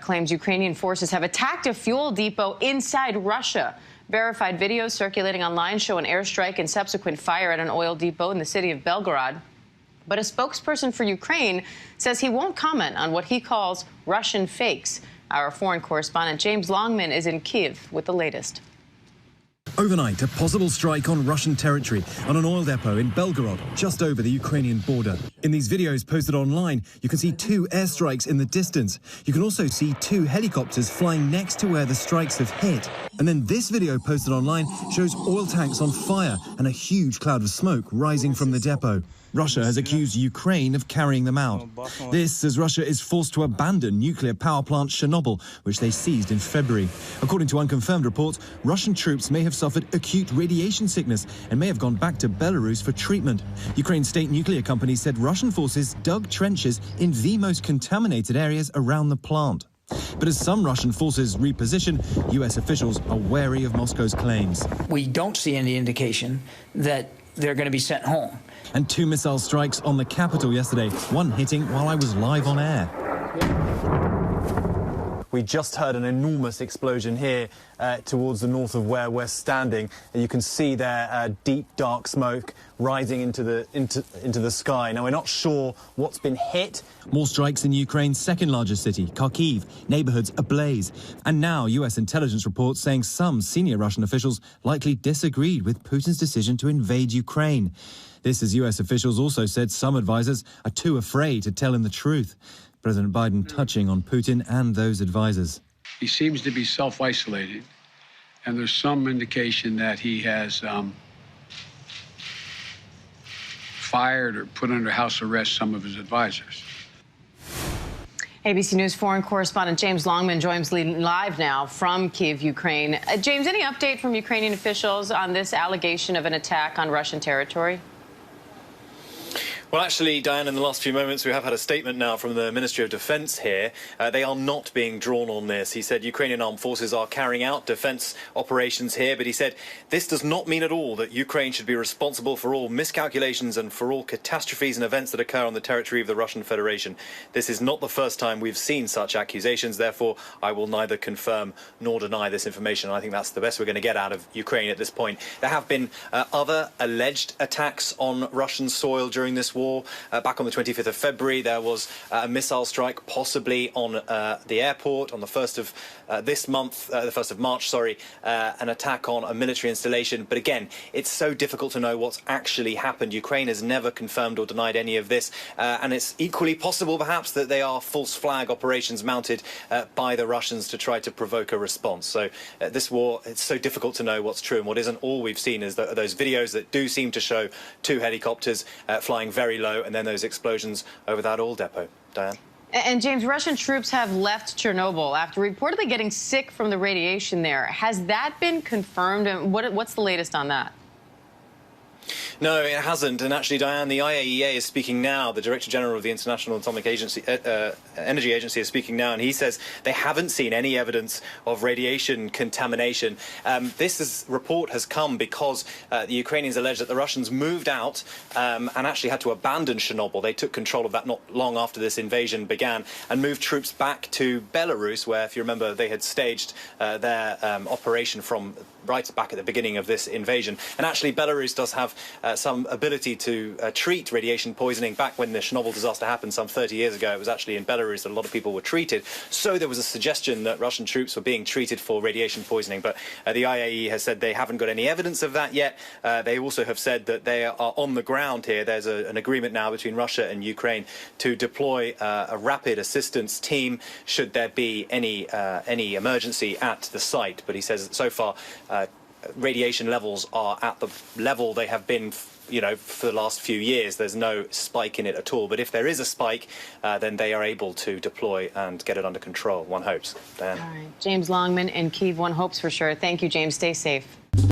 claims Ukrainian forces have attacked a fuel depot inside Russia. Verified videos circulating online show an airstrike and subsequent fire at an oil depot in the city of Belgorod. But a spokesperson for Ukraine says he won't comment on what he calls Russian fakes. Our foreign correspondent James Longman is in Kyiv with the latest. Overnight, a possible strike on Russian territory on an oil depot in Belgorod, just over the Ukrainian border. In these videos posted online, you can see 2 airstrikes in the distance. You can also see 2 helicopters flying next to where the strikes have hit. And then this video posted online shows oil tanks on fire and a huge cloud of smoke rising from the depot. Russia has accused Ukraine of carrying them out. This as Russia is forced to abandon nuclear power plant Chernobyl, which they seized in February. According to unconfirmed reports, Russian troops may have suffered acute radiation sickness and may have gone back to Belarus for treatment. Ukraine's state nuclear company said Russian forces dug trenches in the most contaminated areas around the plant. But as some Russian forces reposition, U.S. officials are wary of Moscow's claims. We don't see any indication that they're going to be sent home. And 2 missile strikes on the capital yesterday, one hitting while I was live on air. We just heard an enormous explosion here towards the north of where we're standing. And you can see there deep, dark smoke rising into the sky. Now, we're not sure what's been hit. More strikes in Ukraine's second largest city, Kharkiv, neighborhoods ablaze. And now U.S. intelligence reports saying some senior Russian officials likely disagreed with Putin's decision to invade Ukraine. This as U.S. officials also said some advisors are too afraid to tell him the truth. President Biden touching on Putin and those advisors. He seems to be self-isolated, and there's some indication that he has fired or put under house arrest some of his advisors. ABC News foreign correspondent James Longman joins live now from Kyiv, Ukraine. James, any update from Ukrainian officials on this allegation of an attack on Russian territory? Well, actually, Diane, in the last few moments, we have had a statement now from the Ministry of Defence here. They are not being drawn on this. He said Ukrainian armed forces are carrying out defence operations here, but he said this does not mean at all that Ukraine should be responsible for all miscalculations and for all catastrophes and events that occur on the territory of the Russian Federation. This is not the first time we've seen such accusations. Therefore, I will neither confirm nor deny this information. I think that's the best we're going to get out of Ukraine at this point. There have been other alleged attacks on Russian soil during this war. Back on the 25th of February, there was a missile strike, possibly on the airport on the 1st of this month, the 1st of March, sorry, an attack on a military installation. But again, it's so difficult to know what's actually happened. Ukraine has never confirmed or denied any of this. And it's equally possible, perhaps, that they are false flag operations mounted by the Russians to try to provoke a response. So this war, it's so difficult to know what's true and what isn't. All we've seen is those videos that do seem to show 2 helicopters flying very low, and then those explosions over that oil depot. Diane? And James, Russian troops have left Chernobyl after reportedly getting sick from the radiation there. Has that been confirmed, and what's the latest on that? No, it hasn't. And actually, Diane, the IAEA is speaking now. The Director General of the International Atomic Energy Agency is speaking now, and he says they haven't seen any evidence of radiation contamination. This report has come because the Ukrainians allege that the Russians moved out and actually had to abandon Chernobyl. They took control of that not long after this invasion began and moved troops back to Belarus, where, if you remember, they had staged their operation from right back at the beginning of this invasion. And actually, Belarus does have some ability to treat radiation poisoning. Back when the Chernobyl disaster happened some 30 years ago, it was actually in Belarus that a lot of people were treated. So there was a suggestion that Russian troops were being treated for radiation poisoning. But the IAEA has said they haven't got any evidence of that yet. They also have said that they are on the ground here. There's an agreement now between Russia and Ukraine to deploy a rapid assistance team should there be any emergency at the site. But he says that so far radiation levels are at the level they have been, for the last few years. There's no spike in it at all. But if there is a spike, then they are able to deploy and get it under control. One hopes. Diane. All right. James Longman in Kyiv. One hopes for sure. Thank you, James. Stay safe.